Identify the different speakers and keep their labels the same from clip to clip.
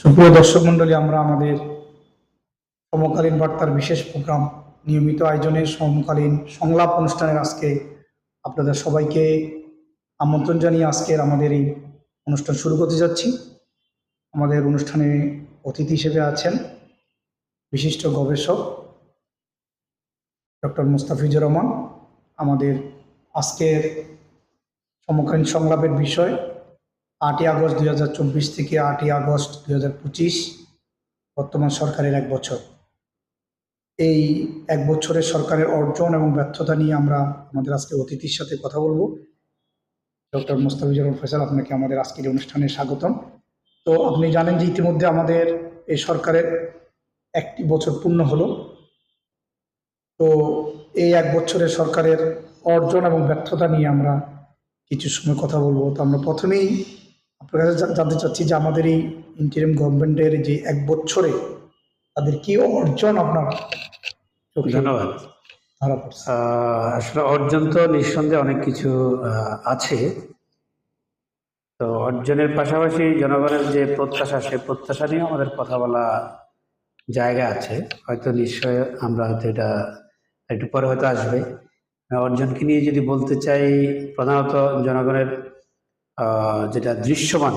Speaker 1: সুপ্রিয় দর্শক মন্ডলী, আমরা আমাদের সমকালীন বার্তার বিশেষ প্রোগ্রাম নিয়মিত আয়োজনের সমকালীন সংলাপ অনুষ্ঠানের আজকে আপনাদের সবাইকে আমন্ত্রণ জানিয়ে আজকের আমাদের এই অনুষ্ঠান শুরু করতে যাচ্ছি। আমাদের অনুষ্ঠানে অতিথি হিসেবে আছেন বিশিষ্ট গবেষক ডক্টর মুস্তাফিজুর রহমান। আমাদের আজকের সমকালীন সংলাপের বিষয় 8ই আগস্ট 2024 থেকে 8ই আগস্ট 2025 বর্তমান সরকারের 1 বছর। এই 1 বছরের সরকারের অর্জন এবং ব্যর্থতা নিয়ে আমরা আমাদের আজকে অতিথির সাথে কথা বলবো। ডক্টর মুস্তাফিজুর রহমান ফয়সাল, আপনাকে আমাদের আজকের অনুষ্ঠানে স্বাগতম। তো আপনি জানেন যে ইতিমধ্যে আমাদের এই সরকারের 1টি বছর পূর্ণ হলো। তো এই 1 বছরের সরকারের অর্জন এবং ব্যর্থতা নিয়ে আমরা কিছু সময় কথা বলবো। তো আমরা প্রথমেই আপনার কাছে জানতে চাচ্ছি যে আমাদের এই ইন্টারিম গভর্নমেন্টের যে 1 বছরে তাদের কি অর্জন আপনার চোখে
Speaker 2: ধন্যবাদ।
Speaker 1: ধরা পড়ছে?
Speaker 2: আসলে অর্জন তো নিঃসন্দেহে অনেক কিছু আছে। তো অর্জনের পাশাপাশি জনগণের যে প্রত্যাশা, সেই প্রত্যাশা নিয়ে আমাদের কথা বলা জায়গা আছে। হয়তো নিশ্চয় আমরা হয়তো এটা একটু পরে হয়তো আসবে। অর্জনকে নিয়ে যদি বলতে চাই, প্রধানত জনগণের যেটা দৃশ্যমান,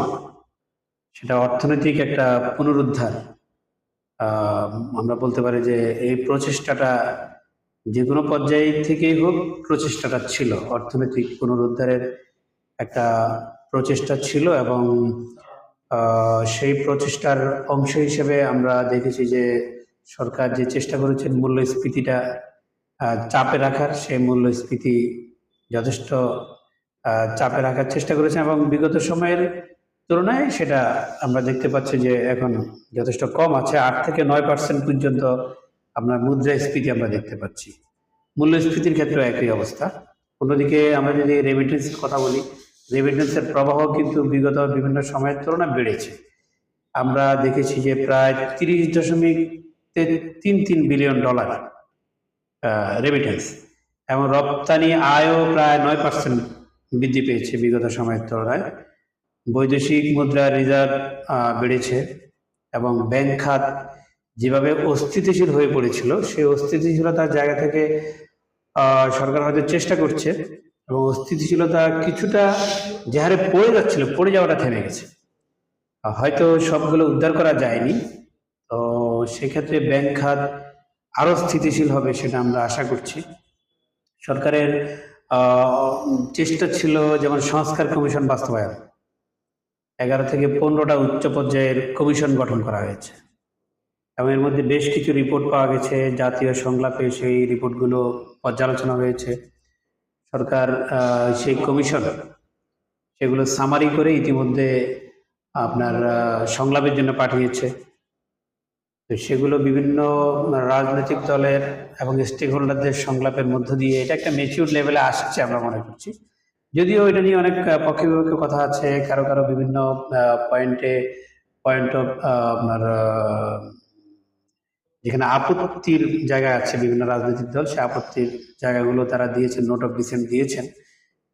Speaker 2: সেটা অর্থনৈতিক একটা পুনরুদ্ধার। আমরা বলতে পারি যে এই প্রচেষ্টাটা যে কোনো পর্যায়ে থেকেই হোক, প্রচেষ্টাটা ছিল অর্থনৈতিক পুনরুদ্ধারের একটা প্রচেষ্টা ছিল। এবং সেই প্রচেষ্টার অংশ হিসেবে আমরা দেখেছি যে সরকার যে চেষ্টা করেছেন মূল্যস্ফীতিটা চাপে রাখার, সেই মূল্যস্ফীতি যথেষ্ট চাপে রাখার চেষ্টা করেছেন। এবং বিগত সময়ের তুলনায় সেটা আমরা দেখতে পাচ্ছি যে এখন যথেষ্ট কম আছে। 8 থেকে 9% পর্যন্ত আপনার মুদ্রাস্ফীতি আমরা দেখতে পাচ্ছি। মূল্যস্ফীতির ক্ষেত্রেও একই অবস্থা। অন্যদিকে আমরা যদি রেমিটেন্সের কথা বলি, রেমিটেন্সের প্রবাহ কিন্তু বিগত বিভিন্ন সময়ের তুলনায় বেড়েছে। আমরা দেখেছি যে প্রায় 30.33 বিলিয়ন ডলার রেমিটেন্স, এবং রপ্তানি আয়ও প্রায় 9% বৃদ্ধি পেয়েছে বিগত সময়ের তুলনায়। বৈদেশিক মুদ্রা রিজার্ভ বেড়েছে, এবং ব্যাংক খাত যেভাবে অস্থিতিশীল হয়ে পড়েছিল, সেই অস্থিতিশীলতার জায়গা থেকে সরকার হয়তো চেষ্টা করছে, এবং অস্থিতিশীলতা কিছুটা যে হারে পড়ে যাওয়াটা থেমে গেছে। হয়তো সবগুলো উদ্ধার করা যায়নি। তো সেক্ষেত্রে ব্যাংক খাত আরো স্থিতিশীল হবে, সেটা আমরা আশা করছি। সরকারের চেষ্টা ছিল যেমন সংস্কার কমিশন বাস্তবায়ন, 11 থেকে 15টা উচ্চ পর্যায়ের কমিশন গঠন করা হয়েছে, এবং এর মধ্যে বেশ কিছু রিপোর্ট পাওয়া গেছে। জাতীয় সংলাপে সেই রিপোর্টগুলো পর্যালোচনা হয়েছে। সরকার সেই কমিশন সেগুলো সামারি করে ইতিমধ্যে আপনার সংলাপের জন্য পাঠিয়েছে। তো সেগুলো বিভিন্ন রাজনৈতিক দলের এবং স্টেক হোল্ডারদের সংলাপের মধ্য দিয়ে এটা একটা ম্যাচিউর লেভেলে আসছে আমরা মনে করছি। যদিও এটা নিয়ে অনেক পক্ষে বিপক্ষে কথা আছে, কারো কারো বিভিন্ন পয়েন্ট অফ আপনার যেখানে আপত্তির জায়গা আছে, বিভিন্ন রাজনৈতিক দল সে আপত্তির জায়গাগুলো তারা দিয়েছেন, নোট অফ ডিসেন্ট দিয়েছেন।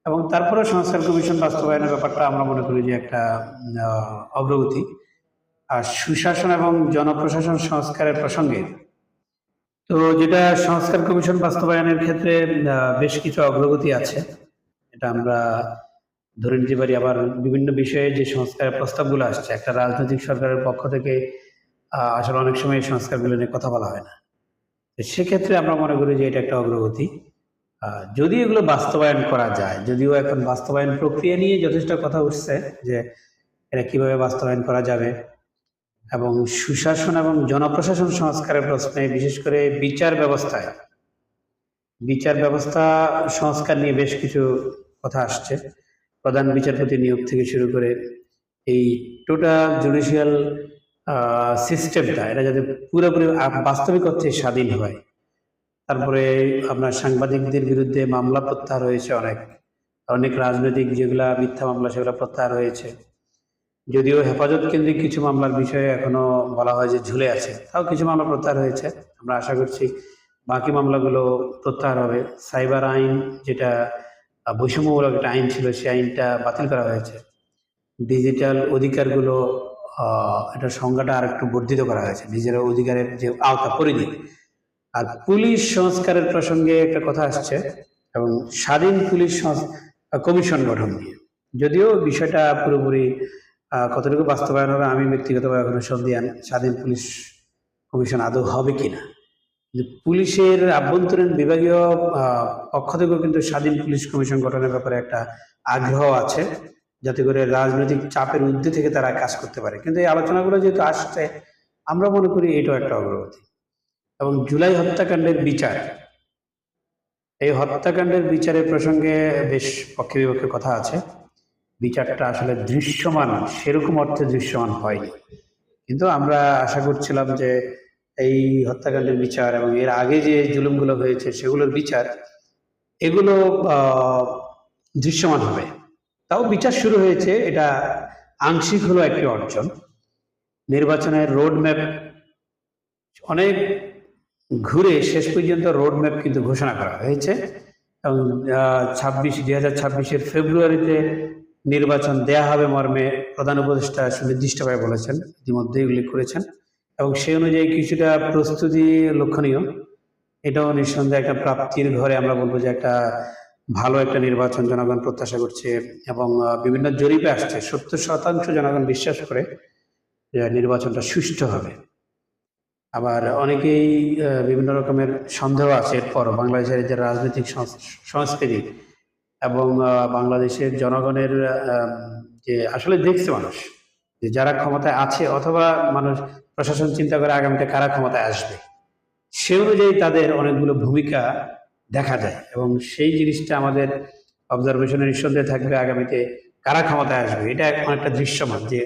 Speaker 2: এবং তারপরে সংস্কার কমিশন বাস্তবায়নের ব্যাপারটা আমরা মনে করি যে একটা অগ্রগতি। আর সুশাসন এবং জনপ্রশাসন সংস্কারের প্রসঙ্গে, তো যেটা সংস্কার কমিশন বাস্তবায়নের ক্ষেত্রে বেশ কিছু অগ্রগতি আছে, এটা আমরা ধরে নিতে পারি। আবার বিভিন্ন বিষয়ে যে সংস্কারের প্রস্তাবগুলো আসছে, একটা রাজনৈতিক সরকারের পক্ষ থেকে আসলে অনেক সময় এই সংস্কারগুলো নিয়ে কথা বলা হয় না। সেক্ষেত্রে আমরা মনে করি যে এটা একটা অগ্রগতি। যদি এগুলো বাস্তবায়ন করা যায়, যদিও এখন বাস্তবায়ন প্রক্রিয়া নিয়ে যথেষ্ট কথা উঠছে যে এটা কিভাবে বাস্তবায়ন করা যাবে, এবং সুশাসন এবং জনপ্রশাসন সংস্কারের প্রশ্নে, বিশেষ করে বিচার ব্যবস্থা সংস্কার নিয়ে বেশ কিছু কথা আসছে। প্রধান বিচারপতি নিয়োগ থেকে শুরু করে এই টোটাল জুডিশিয়াল সিস্টেমটা এটা যাতে পুরোপুরি বাস্তবিক অর্থে স্বাধীন হয়। তারপরে আপনার সাংবাদিকদের বিরুদ্ধে মামলা প্রত্যাহার হয়েছে, অনেক রাজনৈতিক যেগুলা মিথ্যা মামলা সেগুলো প্রত্যাহার হয়েছে। যদিও হেফাজত কেন্দ্রিক কিছু মামলার বিষয়ে এখনো বলা হয় যে ঝুলে আছে, তাও কিছু মামলা প্রত্যাহার হয়েছে। আমরা আশা করছি বাকি মামলাগুলো প্রত্যাহার হবে। সাইবার আইন, যেটা বৈষম্যমূলক একটা আইন ছিল, সেই আইনটা বাতিল করা হয়েছে। ডিজিটাল অধিকারগুলো এটা সংজ্ঞাটা আর একটু বর্ধিত করা হয়েছে, নিজের অধিকারের যে আওতা পরিধি। আর পুলিশ সংস্কারের প্রসঙ্গে একটা কথা আসছে, এবং স্বাধীন পুলিশ কমিশন গঠন নিয়ে, যদিও বিষয়টা পুরোপুরি কতটুকু বাস্তবায়ন হবে আমি ব্যক্তিগতভাবে এখনো সন্দিহান, স্বাধীন পুলিশ কমিশন আদৌ হবে কিনা। কিন্তু পুলিশের আভ্যন্তরীণ বিভাগীয় পক্ষ থেকেও কিন্তু স্বাধীন পুলিশ কমিশন গঠনের ব্যাপারে একটা আগ্রহ আছে, যাতে করে রাজনৈতিক চাপের ঊর্ধ্বে থেকে তারা কাজ করতে পারে। কিন্তু এই আলোচনাগুলো যেহেতু আসছে, আমরা মনে করি এটাও একটা অগ্রগতি। এবং জুলাই হত্যাকাণ্ডের বিচার, এই হত্যাকাণ্ডের বিচারের প্রসঙ্গে বেশ পক্ষে বিপক্ষে কথা আছে। বিচারটা আসলে দৃশ্যমান, সেরকম অর্থে দৃশ্যমান হয়নি, কিন্তু আমরা আশা করছিলাম যে এই হত্যাকাণ্ডের বিচার এবং এর আগে যে জুলুমগুলো হয়েছে সেগুলোর বিচার, এগুলো দৃশ্যমান হবে। তাও বিচার শুরু হয়েছে, এটা আংশিক হলো একটি অর্জন। নির্বাচনের রোড ম্যাপ অনেক ঘুরে শেষ পর্যন্ত রোড ম্যাপ কিন্তু ঘোষণা করা হয়েছে, এবং 2026 ফেব্রুয়ারিতে নির্বাচন দেয়া হবে মর্মে প্রধান উপদেষ্টা সুনির্দিষ্টভাবে বলেছেন, ইতিমধ্যেই উল্লেখ করেছেন, এবং সেই অনুযায়ী কিছুটা প্রস্তুতি লক্ষণীয়। এটাও নিঃসন্দেহে একটা প্রাপ্তির ঘরে আমরা বলবো যে একটা ভালো একটা নির্বাচন জনগণ প্রত্যাশা করছে, এবং বিভিন্ন জরিপে আসছে 70% জনগণ বিশ্বাস করে যে নির্বাচনটা সুষ্ঠু হবে। আবার অনেকেই বিভিন্ন রকমের সন্দেহ আছে এরপর বাংলাদেশের যে রাজনৈতিক সংস্কৃতি এবং বাংলাদেশের জনগণের যে আসলে দেখছে মানুষ যে যারা ক্ষমতায় আছে, অথবা মানুষ প্রশাসন চিন্তা করে আগামীতে কারা ক্ষমতায় আসবে, সে অনুযায়ী তাদের অনেকগুলো ভূমিকা দেখা যায়, এবং সেই জিনিসটা আমাদের অবজারভেশনে নিঃসন্দেহে থাকবে আগামীতে কারা ক্ষমতায় আসবে। এটা অনেকটা দৃশ্যমান যে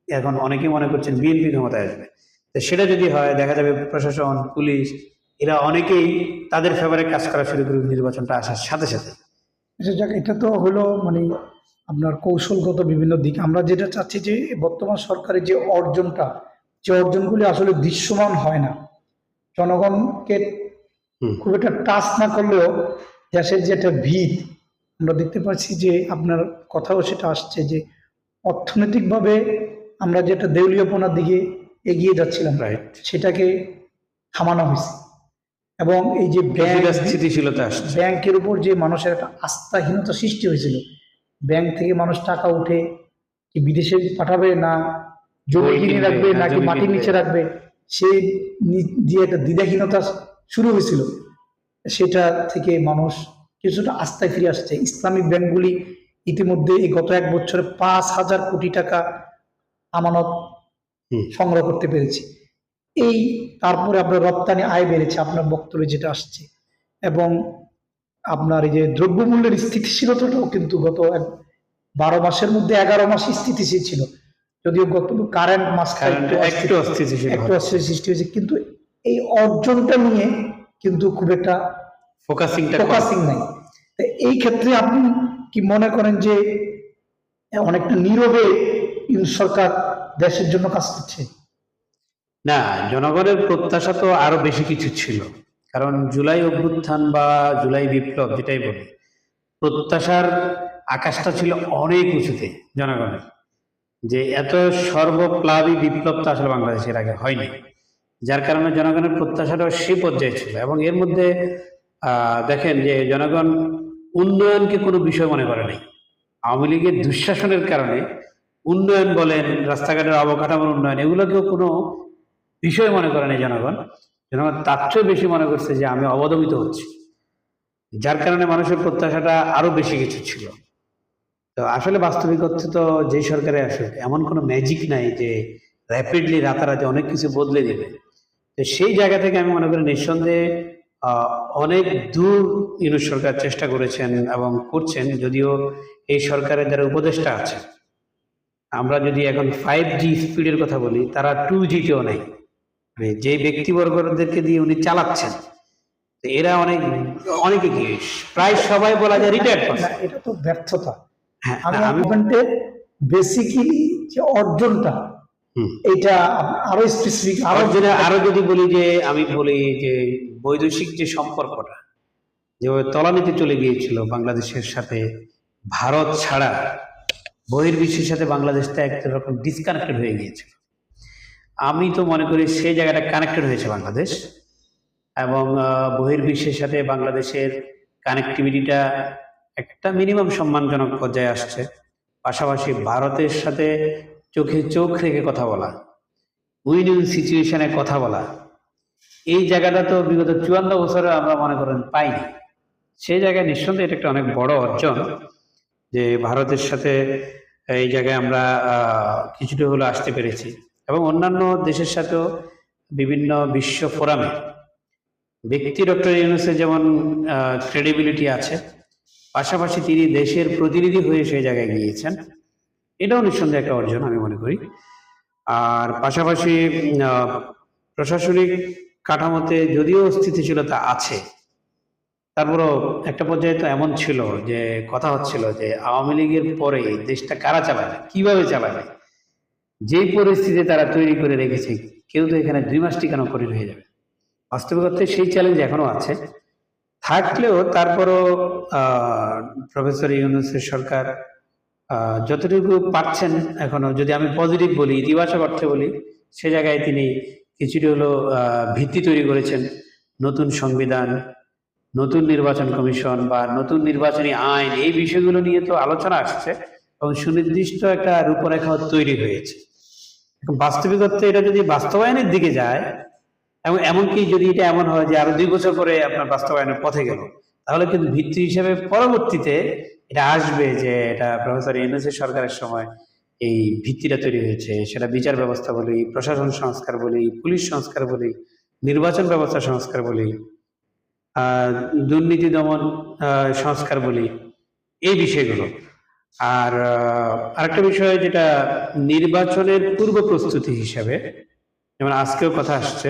Speaker 2: এখন অনেকেই মনে করছেন বিএনপি ক্ষমতায় আসবে, তো সেটা যদি হয় দেখা যাবে প্রশাসন, পুলিশ, এরা অনেকেই তাদের ফেভারে কাজ করা শুরু করবে নির্বাচনটা আসার সাথে সাথে।
Speaker 1: যাক, এটা তো হলো মানে আপনার কৌশলগত বিভিন্ন দিক। আমরা যেটা চাচ্ছি যে বর্তমান সরকারের যে অর্জনটা, যে অর্জনগুলি আসলে দৃশ্যমান হয় না, জনগণকে খুব একটা টাচ না করলেও দেশের যে একটা ভিত আমরা দেখতে পাচ্ছি, যে আপনার কথাও সেটা আসছে যে অর্থনৈতিকভাবে আমরা যেটা দেউলিয়াপনার দিকে এগিয়ে যাচ্ছিলাম,
Speaker 2: রাইট,
Speaker 1: সেটাকে থামানো হয়েছে। এবং এই যে
Speaker 2: স্থিতিশীলতা আসছে,
Speaker 1: ব্যাংকের উপর যে মানুষের একটা আস্থাহীনতা সৃষ্টি হয়েছিল, ব্যাংক থেকে মানুষ টাকা উঠে কি বিদেশে পাঠাবে, না জমি কিনে রাখবে, নাকি মাটির নিচে রাখবে, সেই দিয়ে একটা দ্বিধাহীনতা শুরু হয়েছিল। সেটা থেকে মানুষ কিছুটা আস্থায় ফিরে আসছে। ইসলামিক ব্যাংকগুলি ইতিমধ্যে এই গত 1 বছরে 5,000 কোটি টাকা আমানত সংগ্রহ করতে পেরেছি। এই তারপরে আপনার রপ্তানি আয় বেড়েছে, আপনার বক্তব্যে যেটা আসছে, এবং আপনার এই যে দ্রব্যমূল্যের স্থিতিশীলতাটাও কিন্তু গত 12 মাসের মধ্যে 11 মাস স্থিতিশীল ছিল, যদিও গত কারেন্ট মাস
Speaker 2: একটু অস্থিতিশীল
Speaker 1: সৃষ্টি হয়েছে, কিন্তু এই অর্জনটা নিয়ে কিন্তু খুব একটা ফোকাসিং নাই। এই ক্ষেত্রে আপনি কি মনে করেন যে অনেকটা নীরবে সরকার দেশের জন্য কাজ করছে?
Speaker 2: না, জনগণের প্রত্যাশা তো আরো বেশি কিছু ছিল, কারণ জুলাই অভ্যুত্থান বা জুলাই বিপ্লব যেটাই বলি, প্রত্যাশার আকাশটা ছিল অনেক উঁচুতে জনগণের, যে এত সর্বপ্লাবী বিপ্লব তো আসলে বাংলাদেশের আগে হয়নি, যার কারণে জনগণের প্রত্যাশাটাও সে পর্যায়ে ছিল। এবং এর মধ্যে দেখেন যে জনগণ উন্নয়নকে কোনো বিষয় মনে করে নাই। আওয়ামী লীগের দুঃশাসনের কারণে উন্নয়ন বলেন, রাস্তাঘাটের অবকাঠামোর উন্নয়ন, এগুলোকেও কোনো বিষয় মনে করে নাই জনগণ। জনগণ তার চেয়ে বেশি মনে করছে যে আমি অবদমিত হচ্ছি, যার কারণে মানুষের প্রত্যাশাটা আরো বেশি কিছু ছিল। তো আসলে বাস্তবিক অর্থে তো যে সরকারে আসুক এমন কোনো ম্যাজিক নাই যে র্যাপিডলি রাতারাতি অনেক কিছু বদলে দেবে। তো সেই জায়গা থেকে আমি মনে করি নিঃসন্দেহে অনেক দূর ইউনূস সরকার চেষ্টা করেছেন এবং করছেন, যদিও এই সরকারের যারা উপদেষ্টা আছে, আমরা যদি এখন 5G স্পিডের কথা বলি, তারা 2G-তেও নেই। মানে যে ব্যক্তিবর্গদেরকে দিয়ে উনি চালাচ্ছেন, এরা অনেকে কি প্রায় সবাই বলা যায় রিটায়ার্ড পারসন।
Speaker 1: এটা তো ব্যর্থতা।
Speaker 2: হ্যাঁ,
Speaker 1: আমি বেসিক্যালি যে অর্জনটা, এটা আরো স্পেসিফিক
Speaker 2: আরো যদি বলি যে আমি বলি যে বৈদেশিক যে সম্পর্কটা যেভাবে তলানিতে চলে গিয়েছিল বাংলাদেশের সাথে, ভারত ছাড়া বহির্বিশ্বের সাথে বাংলাদেশটা একটা রকম ডিসকানেক্টেড হয়ে গিয়েছিল। আমি তো মনে করি সেই জায়গাটা কানেক্টেড হয়েছে বাংলাদেশ, এবং বহির্বিশ্বের সাথে বাংলাদেশের কানেক্টিভিটিটা একটা মিনিমাম সম্মানজনক পর্যায়ে আসছে। পাশাপাশি ভারতের সাথে চোখে চোখ রেখে কথা বলা, উইন উইন সিচুয়েশনে কথা বলা, এই জায়গাটা তো বিগত 54 বছরে আমরা মনে করেন পাইনি। সেই জায়গায় নিঃসন্দেহে এটা একটা অনেক বড় অর্জন যে ভারতের সাথে এই জায়গায় আমরা কিছুটা হলো আসতে পেরেছি, এবং অন্যান্য দেশের সাথেও বিভিন্ন বিশ্ব ফোরামে ব্যক্তি ডক্টর ইউনূসের যেমন ক্রেডিবিলিটি আছে, পাশাপাশি তিনি দেশের প্রতিনিধি হয়ে সেই জায়গায় গিয়েছেন, এটাও নিঃসন্দেহে একটা অর্জন আমি মনে করি। আর পাশাপাশি প্রশাসনিক কাঠামোতে যদিও স্থিতিশীলতা আছে, তারপরও একটা পর্যায়ে তো এমন ছিল যে কথা হচ্ছিল যে আওয়ামী লীগের পরে দেশটা কারা চালাবে, কিভাবে চালাবে, যেই পরিস্থিতি তারা তৈরি করে রেখেছে, কেউ তো এখানে 2 মাস টিকানো করে হয়ে যাবে। বাস্তবিকতায় সেই চ্যালেঞ্জ এখনো আছে, থাকলেও তারপরও প্রফেসর ইউনূসের সরকার যতটুকু পারছেন এখনো, যদি আমি পজিটিভ বলি, ইতিবাচক অর্থে বলি, সে জায়গায় তিনি কিছুটা হলো ভিত্তি তৈরি করেছেন। নতুন সংবিধান, নতুন নির্বাচন কমিশন বা নতুন নির্বাচনী আইন, এই বিষয়গুলো নিয়ে তো আলোচনা আসছে এবং সুনির্দিষ্ট একটা রূপরেখা তৈরি হয়েছে। এখন বাস্তবিকতা এটা যদি বাস্তবায়নের দিকে যায়, এবং এমনকি যদি এটা এমন হয় যে আরো 2 বছর পরে আপনার বাস্তবায়নের পথে গেল, তাহলে কিন্তু ভিত্তি হিসেবে পরবর্তীতে এটা আসবে যে এটা প্রফেসর ইউনূসের সরকারের সময় এই ভিত্তিটা তৈরি হয়েছে। সেটা বিচার ব্যবস্থা বলি, প্রশাসন সংস্কার বলি, পুলিশ সংস্কার বলি, নির্বাচন ব্যবস্থা সংস্কার বলি, দুর্নীতি দমন সংস্কার বলি, এই বিষয়গুলো। আর আরেকটা বিষয় যেটা নির্বাচনের পূর্ব প্রস্তুতি হিসাবে, যেমন আজকেও কথা আসছে,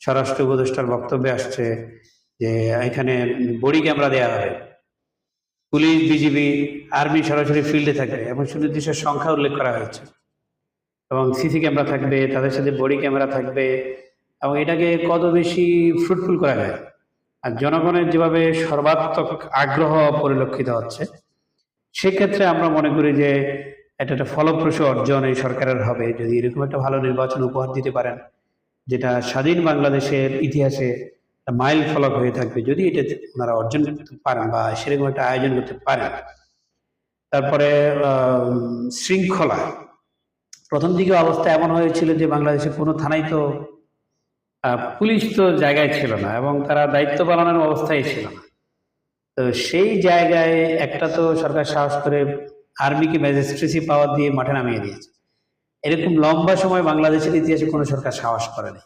Speaker 2: স্বরাষ্ট্র উপদেষ্টার বক্তব্যে আসছে যে এখানে বডি ক্যামেরা দেওয়া হবে, পুলিশ, বিজিবি, আর্মি সরাসরি ফিল্ডে থাকবে এবং সুনির্দিষ্ট সংখ্যা উল্লেখ করা হয়েছে, এবং সিসি ক্যামেরা থাকবে, তাদের সাথে বডি ক্যামেরা থাকবে, এবং এটাকে কত বেশি ফ্রুটফুল করা যায়। আর জনগণের যেভাবে সর্বাত্মক আগ্রহ পরিলক্ষিত হচ্ছে, সেক্ষেত্রে আমরা মনে করি যে এটা একটা ফলপ্রসূ অর্জন এই সরকারের হবে যদি এরকম একটা ভালো নির্বাচন উপহার দিতে পারেন, যেটা স্বাধীন বাংলাদেশের ইতিহাসে মাইল ফলক হয়ে থাকবে যদি এটা ওনারা অর্জন করতে পারেন বা সেরকম একটা আয়োজন করতে পারেন। তারপরে শৃঙ্খলা, প্রথম দিকে অবস্থা এমন হয়েছিল যে বাংলাদেশে কোনো থানায় তো পুলিশ তো জায়গায় ছিল না এবং তারা দায়িত্ব পালনের অবস্থায় ছিল না। তো সেই জায়গায় একটা তো সরকার সাহস করে আর্মিকে ম্যাজিস্ট্রেসি পাওয়ার দিয়ে মাঠে নামিয়ে দিয়েছে। এরকম লম্বা সময় বাংলাদেশের ইতিহাসে কোনো সরকার সাহস করেনি।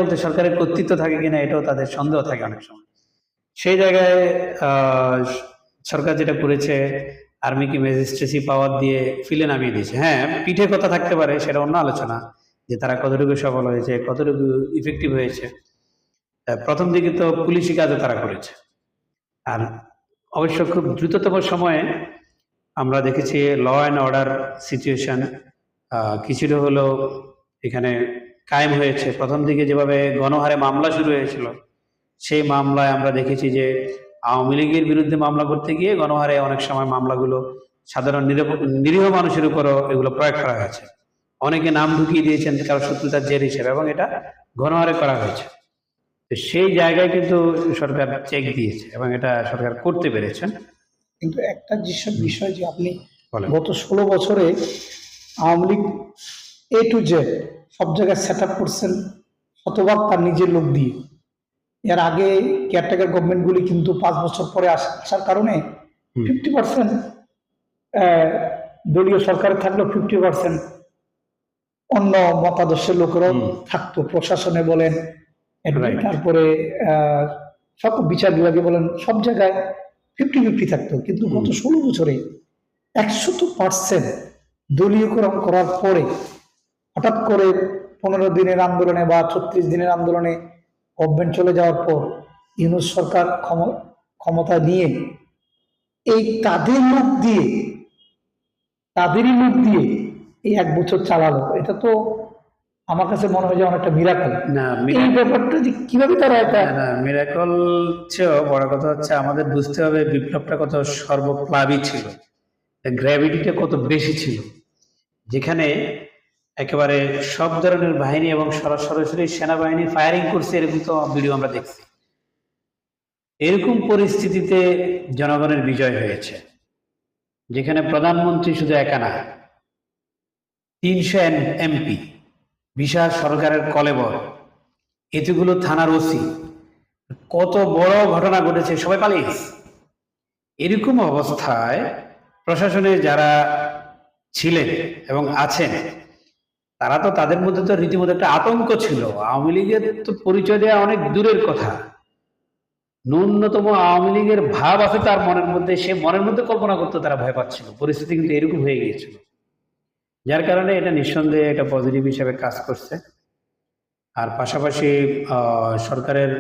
Speaker 2: বলতে সরকারের কর্তৃত্ব থাকে কিনা এটাও তাদের সন্দেহ থাকে অনেক সময়। সেই জায়গায় সরকার যেটা করেছে, আর্মিকে ম্যাজিস্ট্রেসি পাওয়ার দিয়ে ফিলে নামিয়ে দিয়েছে। হ্যাঁ, পিঠে কথা থাকতে পারে, সেটা অন্য আলোচনা, যে তারা কতটুকু সফল হয়েছে, কতটুকু ইফেক্টিভ হয়েছে। প্রথম দিকে তো পুলিশি কাজও তারা করেছে। আর অবশ্য খুব দ্রুততম সময়ে আমরা দেখেছি ল অ্যান্ড অর্ডার সিচুয়েশন কিছুটা হলো এখানে কায়েম হয়েছে। প্রথম দিকে যেভাবে গণহারে মামলা শুরু হয়েছিল, সেই মামলায় আমরা দেখেছি যে আওয়ামী লীগের বিরুদ্ধে মামলা করতে গিয়ে গণহারে অনেক সময় মামলাগুলো সাধারণ নিরীহ মানুষের উপরও এগুলো প্রয়োগ করা হয়েছে। অনেকে নাম ঢুকিয়ে দিয়েছেন কারো শত্রুতার জের হিসেবে, এবং এটা গণহারে করা হয়েছে। তো সেই জায়গায় কিন্তু সরকার চেক দিয়েছে এবং এটা সরকার করতে পেরেছেন।
Speaker 1: কিন্তু একটা বিষয় যে আপনি গত 16 বছরে Awami League A to Z সব জায়গায় সেট আপ করছেন, শতভাগ তার নিজের লোক দিয়ে। এর আগে কেয়ারটেকার গভর্নমেন্টগুলি কিন্তু 5 বছর পরে আসার কারণে 50% দলীয় সরকার থাকলেও 50% অন্য মতাদর্শের লোকেরাও থাকতো, প্রশাসনে বলেন, তারপরে সব বিচার বিভাগে বলেন, সব জায়গায় 50-50 থাকতো। কিন্তু গত 16 বছরে 100% দলীয়করণ করার পরে হঠাৎ করে 15 দিনের আন্দোলনে বা 36 দিনের আন্দোলনে গভর্নমেন্ট চলে যাওয়ার পর ইউনূস সরকার ক্ষমতা নিয়ে এই তাদেরই লোক দিয়ে এই 1 বছর চালালো। এটা তো আমার কাছে মনে হয় যে অনেকটা মিরাকল।
Speaker 2: না,
Speaker 1: এই ব্যাপারটা যে কিভাবে তারা এটা
Speaker 2: মিরাকল চেয়েও বড় কথা হচ্ছে আমাদের বুঝতে হবে বিপ্লবটা কত সর্বপ্লাবী ছিল। গ্র্যাভিটিটা কত বেশি ছিল, যেখানে একেবারে সব ধরনের বাহিনী এবং সরাসরি সেনাবাহিনী ফায়ারিং করছে, এরকম তো ভিডিও আমরা দেখছি। এরকম পরিস্থিতিতে জনগণের বিজয় হয়েছে, যেখানে প্রধানমন্ত্রী শুধু একা না, 300 এমপি, বিশাল সরকারের কলেবর, এতগুলো থানার ওসি, কত বড় ঘটনা ঘটেছে, সবাই পালিয়ে গেছে। এরকম অবস্থায় প্রশাসনে যারা ছিলেন এবং আছেন, তারা তো, তাদের মধ্যে তো রীতিমতো একটা আতঙ্ক ছিল। আওয়ামী লীগের তো পরিচয় দেওয়া অনেক দূরের কথা, ন্যূনতম আওয়ামী লীগের ভাব আছে তার মনের মধ্যে, সে মনের মধ্যে কল্পনা করতে তারা ভয় পাচ্ছিল। পরিস্থিতি কিন্তু এরকম হয়ে গিয়েছিল, যার কারণে এটা নিঃসন্দেহে এটা পজিটিভ হিসেবে কাজ করছে। আর পাশাপাশি সরকারের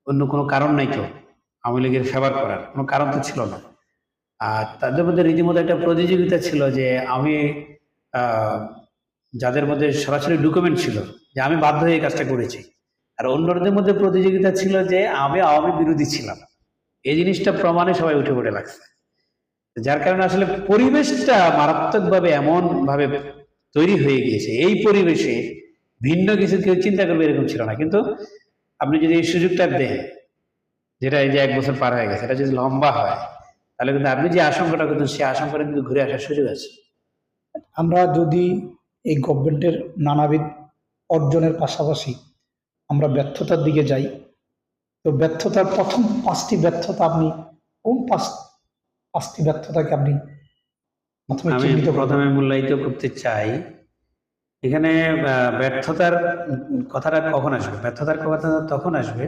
Speaker 2: অন্য কোনো কারণ নাই তো আওয়ামী লীগের ফেভার করার কোনো কারণ তো ছিল না। আর তাদের মধ্যে রীতিমতো একটা প্রতিযোগিতা ছিল, যে আমি যাদের মধ্যে সরাসরি ডকুমেন্ট ছিল যে আমি বাধ্য হয়ে এই কাজটা করেছি, আর অন্যদের মধ্যে প্রতিযোগিতা ছিল যে আমি আওয়ামী বিরোধী ছিলাম। এই জিনিসটা প্রমাণে সবাই উঠে পড়ে লাগছে, যার কারণে আসলে পরিবেশটা মারাত্মকভাবে এমন ভাবে তৈরি হয়ে গিয়েছে। এই পরিবেশে ভিন্ন কিছু কেউ চিন্তা করবে এরকম ছিল না। কিন্তু আপনি যদি এই সুযোগটা দেন, যেটা এই যে 1 বছর পার হয়ে গেছে, এটা যদি লম্বা হয়, তাহলে কিন্তু আপনি যে আশঙ্কাটা করতেন সেই আশঙ্কাটা কিন্তু ঘুরে আসার সুযোগ আছে।
Speaker 1: আমরা যদি এই গভর্নমেন্টের নানাবিধ অর্জনের পাশাপাশি আমরা ব্যর্থতার দিকে যাই, তো ব্যর্থতার প্রথম 5টি ব্যর্থতা আপনি কোন 5টি ব্যর্থতাকে আপনি প্রথমে
Speaker 2: আমি
Speaker 1: চিহ্নিত করবেন?
Speaker 2: প্রথমে মূল্যায়িত করতে চাই, এখানে ব্যর্থতার কথাটা কখন আসবে? ব্যর্থতার কথা তখন আসবে,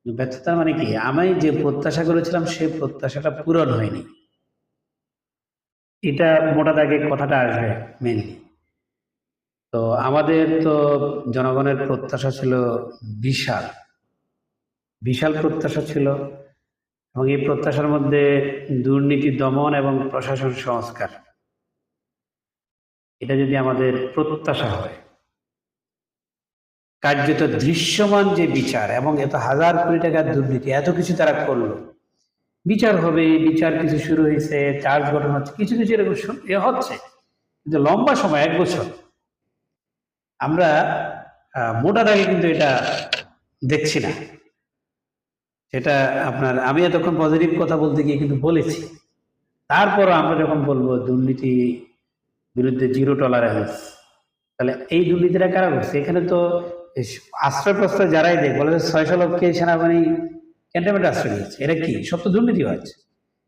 Speaker 2: ব্যর্থতা মানে কি, আমি যে প্রত্যাশা করেছিলাম সেই প্রত্যাশাটা পূরণ হয়নি, এটা মোটা দাগে কথাটা আসবে মেনলি। তো আমাদের তো জনগণের প্রত্যাশা ছিল বিশাল বিশাল প্রত্যাশা ছিল, এবং এই প্রত্যাশার মধ্যে দুর্নীতি দমন এবং প্রশাসন সংস্কার, এটা যদি আমাদের প্রত্যাশা হয়, কার্যত দৃশ্যমান যে বিচার, এবং এত হাজার কোটি টাকার দুর্নীতি, এত কিছু তারা করলো, বিচার হবে, বিচার কিছু শুরু হয়েছে, চার্জ গঠন হচ্ছে, কিছু কিছু এরকম হচ্ছে, কিন্তু লম্বা সময় 1 বছর আমরা মোটা দাগে কিন্তু এটা দেখছি না। সেটা আপনার, আমি এতক্ষণ পজিটিভ কথা বলতে গিয়ে কিন্তু বলেছি, তারপরও আমরা যখন বলবো দুর্নীতি বিরুদ্ধে 0 টলারেন্স, তাহলে এই দুর্নীতিটা কারা করছে? এখানে তো আশ্রয় প্রশ্রয় যারাই দেয় বলে 600 লোককে সেনাবাহিনী ক্যান্টনমেন্টে আশ্রয় দিয়েছে, এটা কি সব তো দুর্নীতি হচ্ছে।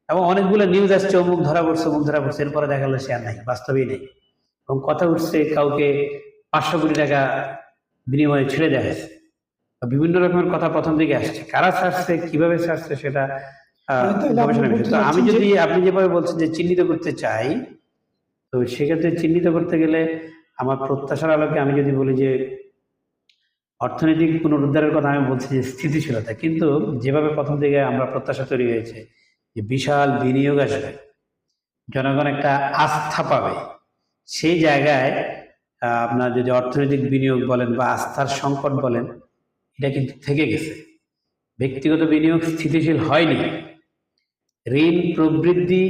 Speaker 2: এবং অনেকগুলো নিউজ আসছে, অমুক ধরা পড়ছে, অমুক ধরা পড়ছে, এরপরে দেখা গেলো সে আর নাই, বাস্তবেই নেই। এবং কথা উঠছে কাউকে 500 কোটি টাকা বিনিময়ে ছেড়ে দেওয়া হয়েছে, বিভিন্ন রকমের কথা প্রথম দিকে আসছে। কারা ছাড়ছে, কিভাবে ছাড়ছে, সেটা গবেষণা বিষয়। তো আমি যদি, আপনি যেভাবে বলছেন যে চিহ্নিত করতে চাই, তো সেক্ষেত্রে চিহ্নিত করতে গেলে আমার প্রত্যাশার আলোকে আমি যদি বলি যে অর্থনৈতিক পুনরুদ্ধারের কথা আমি বলছি যে স্থিতিশীলতা, কিন্তু যেভাবে প্রথম দিকে আমরা প্রত্যাশা তৈরি হয়েছে যে বিশাল বিনিয়োগ আসবে, জনগণ একটা আস্থা পাবে, সেই জায়গায় আপনার যদি অর্থনৈতিক বিনিয়োগ বলেন বা আস্থার সংকট বলেন, এটা কিন্তু থেকে গেছে। ব্যক্তিগত বিনিয়োগ স্থিতিশীল হয়নি, ঋণ প্রবৃদ্ধি,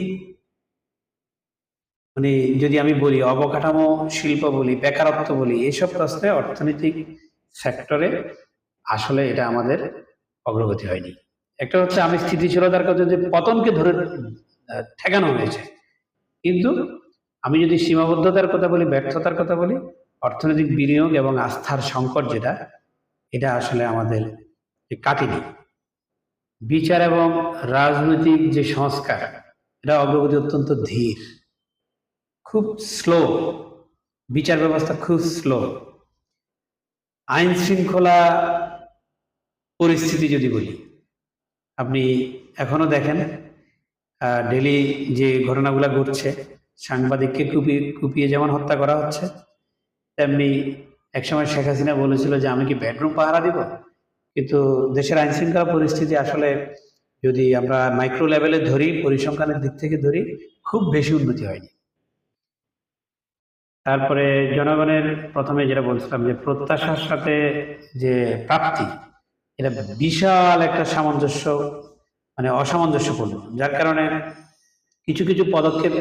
Speaker 2: মানে যদি আমি বলি অবকাঠামো শিল্প বলি, বেকারত্ব বলি, এইসব প্রশ্নে অর্থনৈতিক সেক্টরে আসলে এটা আমাদের অগ্রগতি হয়নি। একটা হচ্ছে আমি স্থিতিশীলতার কথা, যে পতনকে ধরে ঠেকানো হয়েছে, কিন্তু আমি যদি সীমাবদ্ধতার কথা বলি, ব্যর্থতার কথা বলি, অর্থনৈতিক বিনিয়োগ এবং আস্থার সংকট যেটা, এটা আসলে আমাদের কাটেনি। বিচার এবং রাজনৈতিক যে সংস্কার, এটা অগ্রগতি অত্যন্ত ধীর, খুব স্লো, বিচার ব্যবস্থা খুব স্লো। আইন শৃঙ্খলা পরিস্থিতি যদি বলি, আপনি এখনো দেখেন ডেলি যে ঘটনাগুলো ঘটছে, সাংবাদিককে কুপিয়ে যেমন হত্যা করা হচ্ছে, তেমনি একসময় শেখ হাসিনা বলেছিল যে আমি কি বেডরুম পাহারা দিব। কিন্তু দেশের আইন শৃঙ্খলা পরিস্থিতি আসলে যদি আমরা মাইক্রো লেভেলে ধরি, পরিসংখ্যানের দিক থেকে ধরি, খুব বেশি উন্নতি হয়নি। তারপরে জনগণের প্রথমে যেটা বলছিলাম যে প্রত্যাশার সাথে যে প্রাপ্তি, এটা বিশাল একটা সামঞ্জস্য, মানে অসামঞ্জস্যপূর্ণ, যার কারণে কিছু কিছু পদক্ষেপ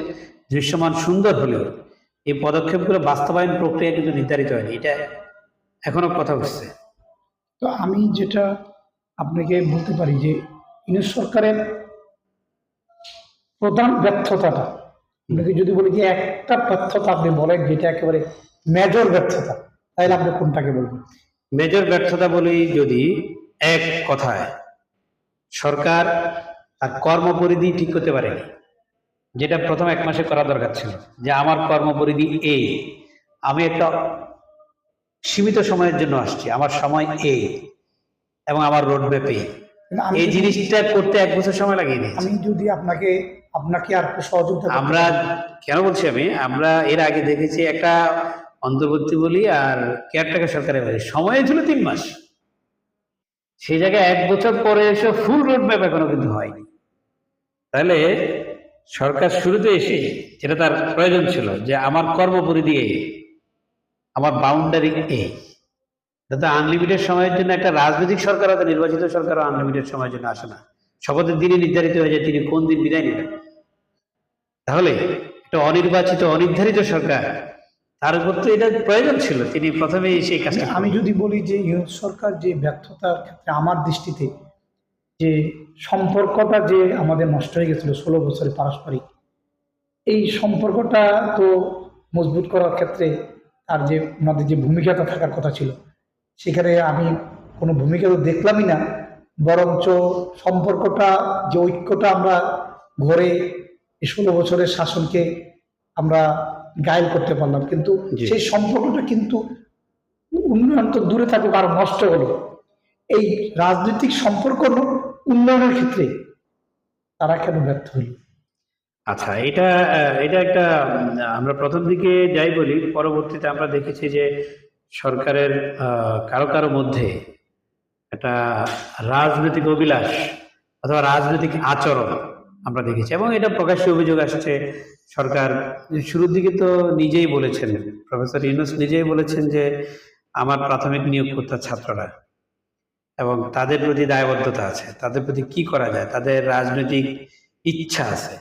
Speaker 2: দৃশ্যমান সুন্দর হলেও এই পদক্ষেপগুলো বাস্তবায়ন প্রক্রিয়া কিন্তু নির্ধারিত হয়নি, এটা এখনো কথা হচ্ছে।
Speaker 1: তো আমি যেটা আপনাকে বলতে পারি যে ইউনূস সরকারের প্রধান ব্যর্থতাটা, আপনাকে যদি বলি যে একটা ব্যর্থতা আপনি বলেন যেটা একেবারে মেজর ব্যর্থতা, তাহলে আপনি কোনটাকে বলবেন?
Speaker 2: মেজর ব্যর্থতা বলি যদি, এক কথায় সরকার তার কর্মপরিধি ঠিক করতে পারেনি, যেটা প্রথম 1 মাসে করা দরকার ছিল। যে আমার কর্মপরিধি এই, আমি একটা সীমিত সময়ের জন্য আসছি, আমার সময় এই এবং আমার রোডম্যাপ এই,
Speaker 1: আমি
Speaker 2: এই জিনিসটা করতে 1 বছর সময় লাগিয়ে নিয়েছে।
Speaker 1: আমি যদি আপনাকে আর একটু সহযোগিতা করতে
Speaker 2: আমরা
Speaker 1: পারি।
Speaker 2: কেন বলছি, আমরা এর আগে দেখেছি একটা অন্তর্বর্তী বলি আর কেয়ারটেকার সরকারে বলি, সময় ছিল 3 মাস, সেই জায়গায় 1 বছর পরে এসে ফুল রোডম্যাপ এখনো কিন্তু হয়নি। তাহলে সরকার শুরুতে এসে যেটা তার প্রয়োজন ছিল যে আমার কর্মপরিধি এই, আমার বাউন্ডারি এই, যাতে আনলিমিটেড সময়ের জন্য একটা রাজনৈতিক সরকার হয়তো নির্বাচিত সরকার আনলিমিটেড সময়ের জন্য আসে না, শপথের দিনে নির্ধারিত হয়ে যায় তিনি কোন দিন বিদায় নেবেন। তাহলে একটা অনির্বাচিত অনির্ধারিত সরকার, তার উপর তো এটা প্রয়োজন ছিল, তিনি প্রথমেই সেই কাজটা
Speaker 1: আমি যদি বলি যে ইউনূস সরকার যে ব্যর্থতার ক্ষেত্রে আমার দৃষ্টিতে যে সম্পর্কটা যে আমাদের নষ্ট হয়ে গেছিল 16 বছরে পারস্পরিক, এই সম্পর্কটা তো মজবুত করার ক্ষেত্রে তার যে ওনাদের যে ভূমিকাটা থাকার কথা ছিল, সেখানে আমি কোনো ভূমিকা তো দেখলামই না, বরঞ্চ সম্পর্কটা যে ঐক্যটা আমরা ঘরে এই 16 বছরের শাসনকে আমরা গায়েল করতে পারলাম, কিন্তু
Speaker 2: জি।
Speaker 1: সেই সম্পর্কটা কিন্তু উন্নয়ন তো দূরে থাকুক আর নষ্ট হলো। এই রাজনৈতিক সম্পর্ক উন্নয়নের ক্ষেত্রে তারা কেন ব্যর্থ হলো?
Speaker 2: আচ্ছা, এটা একটা আমরা প্রথম দিকে যাই বলি, পরবর্তীতে আমরা দেখেছি যে সরকারের কারো কারো মধ্যে একটা রাজনৈতিক অভিলাষ অথবা রাজনৈতিক আচরণ আমরা দেখেছি, এবং এটা প্রকাশ্যে অভিযোগ আসছে। সরকার শুরুর দিকে তো নিজেই বলেছেন, প্রফেসর ইউনূস নিজেই বলেছেন যে আমার প্রাথমিক নিয়োগকর্তা ছাত্ররা এবং তাদের প্রতি দায়বদ্ধতা আছে, তাদের প্রতি কি করা যায়, তাদের রাজনৈতিক ইচ্ছা আছে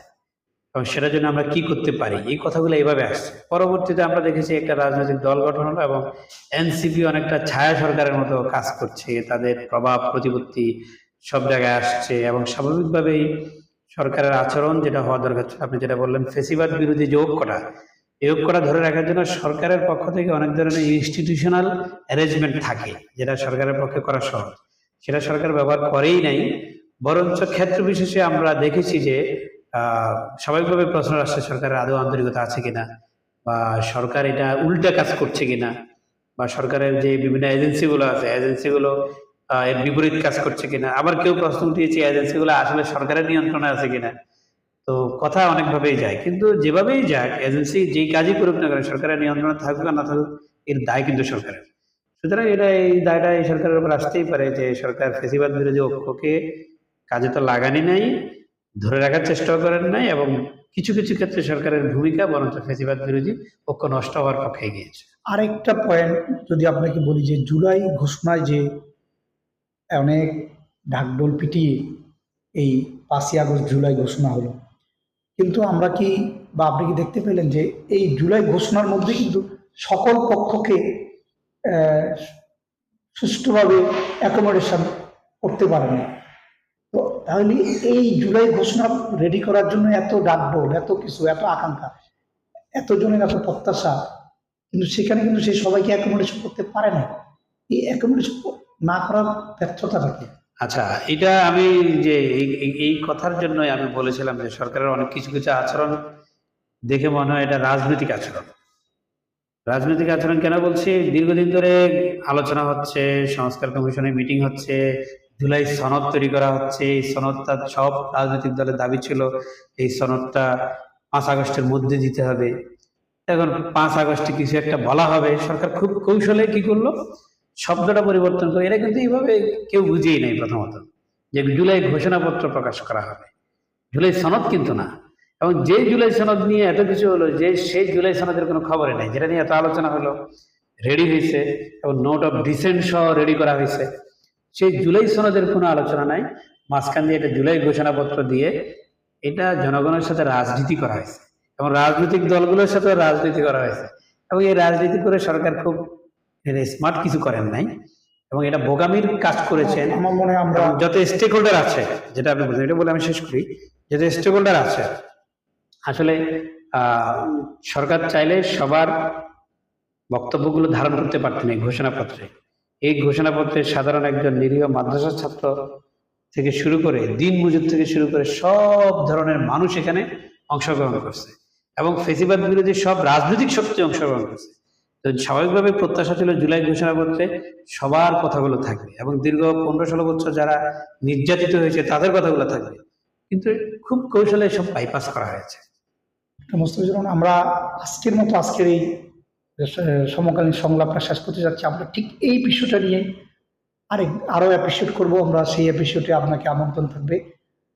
Speaker 2: এবং সেটার জন্য আমরা কি করতে পারি, এই কথাগুলো এইভাবে আসছে। পরবর্তীতে আমরা দেখেছি একটা রাজনৈতিক দল গঠন হলো এবং এনসিপি অনেকটা ছায়া সরকারের মতো কাজ করছে, তাদের প্রভাব প্রতিপত্তি সব জায়গায় আসছে এবং স্বাভাবিকভাবেই সরকারের আচরণ যেটা হওয়া দরকার ছিল, আপনি যেটা বললেন ফেসিবাদ বিরোধী যে ঐক্যটা, এই ঐক্যটা ধরে রাখার জন্য সরকারের পক্ষ থেকে অনেক ধরনের ইনস্টিটিউশনাল অ্যারেঞ্জমেন্ট থাকে, যেটা সরকারের পক্ষে করা সহজ, সেটা সরকার ব্যবহার করেই নাই। বরঞ্চ ক্ষেত্র বিশেষে আমরা দেখেছি যে স্বাভাবিকভাবে প্রশ্ন আসছে সরকারের আদৌ আন্তরিকতা আছে কিনা, বা সরকার এটা উল্টা কাজ করছে কিনা, বা সরকারের যে বিভিন্ন এজেন্সিগুলো আছে এজেন্সিগুলো এর বিপরীত কাজ করছে কিনা। আবার কেউ প্রশ্ন উঠিয়েছে এজেন্সিগুলো আসলে সরকারের নিয়ন্ত্রণে আছে কিনা। তো কথা অনেকভাবেই যায়, কিন্তু যেভাবেই যাক এজেন্সি যেই কাজই করুক না কেন, সরকারের নিয়ন্ত্রণে থাকুক আর না থাকুক, এর দায় কিন্তু সরকারের। সুতরাং এই দায়টা এই সরকারের উপর আসতেই পারে যে সরকার ফেসিবাদ বিরোধী ঐক্যকে কাজে তো লাগানি নাই, ধরে রাখার চেষ্টাও করেন নাই, এবং কিছু কিছু ক্ষেত্রে সরকারের ভূমিকা বরঞ্চ ফেসিবাদ বিরোধী ঐক্য নষ্ট হওয়ার পক্ষে গিয়েছে।
Speaker 1: আরেকটা পয়েন্ট যদি আপনাকে বলি যে জুলাই ঘোষণায় যে অনেক ঢাকঢোল পিটিয়ে এই 5ই আগস্ট জুলাই ঘোষণা হলো, কিন্তু আমরা কি বা আপনি কি দেখতে পেলেন যে এই জুলাই ঘোষণার মধ্যে কিন্তু সকল পক্ষকে আহ, সুষ্ঠুভাবে অ্যাকোমোডেশন করতে পারেনি। তো তাহলে এই জুলাই ঘোষণা রেডি করার জন্য এত ডাকডোল, এত কিছু, এত আকাঙ্ক্ষা, এতজনের এত প্রত্যাশা, কিন্তু সেখানে কিন্তু সেই সবাইকে অ্যাকোমোডেশন করতে পারে না। এই অ্যাকোমোডেশন না করার ব্যর্থতাটা কি?
Speaker 2: আচ্ছা, এটা আমি যে এই কথার জন্যই আমি বলেছিলাম যে সরকারের অনেক কিছু কিছু আচরণ দেখে মনে হয় এটা রাজনৈতিক আচরণ। রাজনৈতিক আচরণ কেন বলছি, দীর্ঘদিন ধরে আলোচনা হচ্ছে, সংস্কার কমিশনে মিটিং হচ্ছে, জুলাই সনদ তৈরি করা হচ্ছে। এই সনদটা সব রাজনৈতিক দলের দাবি ছিল এই সনদটা 5 আগস্টের মধ্যে দিতে হবে। এখন 5 আগস্টে কিছু একটা বলা হবে, সরকার খুব কৌশলে কি করলো, শব্দটা পরিবর্তন করে। এরা কিন্তু এইভাবে কেউ বুঝেই নাই প্রথমত যে জুলাই ঘোষণাপত্র প্রকাশ করা হবে, জুলাই সনদ কিন্তু না। এবং যে জুলাই সনদ নিয়ে এত কিছু হলো, যে সেই জুলাই সনদের কোনো খবরই নাই, যেটা নিয়ে এত আলোচনা হলো, রেডি হয়েছে এবং নোট অফ ডিসেন্ট সহ রেডি করা হয়েছে, সেই জুলাই সনদের কোনো আলোচনা নাই। মাঝখান দিয়ে একটা জুলাই ঘোষণাপত্র দিয়ে এটা জনগণের সাথে রাজনীতি করা হয়েছে এবং রাজনৈতিক দলগুলোর সাথে রাজনীতি করা হয়েছে এবং এই রাজনীতি করে সরকার খুব স্মার্ট কিছু করেন নাই এবং এটা বোগামির কাজ করেছেন।
Speaker 1: আমার মনে হয় আমরা
Speaker 2: এবং যত স্টেক হোল্ডার আছে, যেটা আপনি বলছেন, এটা বলে আমি শেষ করি, যত স্টেক হোল্ডার আছে আসলে সরকার চাইলে সবার বক্তব্যগুলো ধারণ করতে পারতেন এই ঘোষণাপত্রে। এই ঘোষণাপত্রে সাধারণ একজন নিরীহ মাদ্রাসার ছাত্র থেকে শুরু করে দিন মজুর থেকে শুরু করে সব ধরনের মানুষ এখানে অংশগ্রহণ করছে এবং ফেসিবাদ বিরোধী সব রাজনৈতিক শক্তি অংশগ্রহণ করছে। তো স্বাভাবিকভাবে প্রত্যাশা ছিল জুলাই ঘোষণাপত্রে সবার কথাগুলো থাকবে এবং দীর্ঘ 15-16 বছর যারা নির্যাতিত হয়েছে তাদের কথাগুলো থাকবে, কিন্তু খুব কৌশলে সব বাইপাস করা হয়েছে।
Speaker 1: মোস্তাফিজুর, আমরা আজকের মতো আজকের এই সমকালীন সংলাপটা শেষ করতে যাচ্ছি। আমরা ঠিক এই বিষয়টা নিয়ে আরো এপিসোড করব। আমরা সেই এপিসোডে আপনাকে আমন্ত্রণ থাকবে।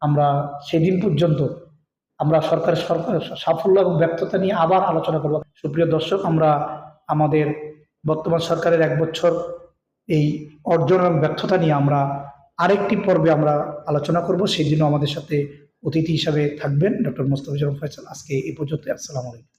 Speaker 1: আমরা সেদিন পর্যন্ত আমরা সরকারের সাফল্য এবং ব্যর্থতা নিয়ে আবার আলোচনা করব। সুপ্রিয় দর্শক, আমরা আমাদের বর্তমান সরকারের 1 বছর এই অর্জন এবং ব্যর্থতা নিয়ে আমরা আরেকটি পর্বে আমরা আলোচনা করব। সেই জন্য আমাদের সাথে অতিথি হিসাবে থাকবেন ডক্টর মোস্তাফিজুর ফয়সাল। আজকে এই পর্যন্ত। আসসালামু আলাইকুম।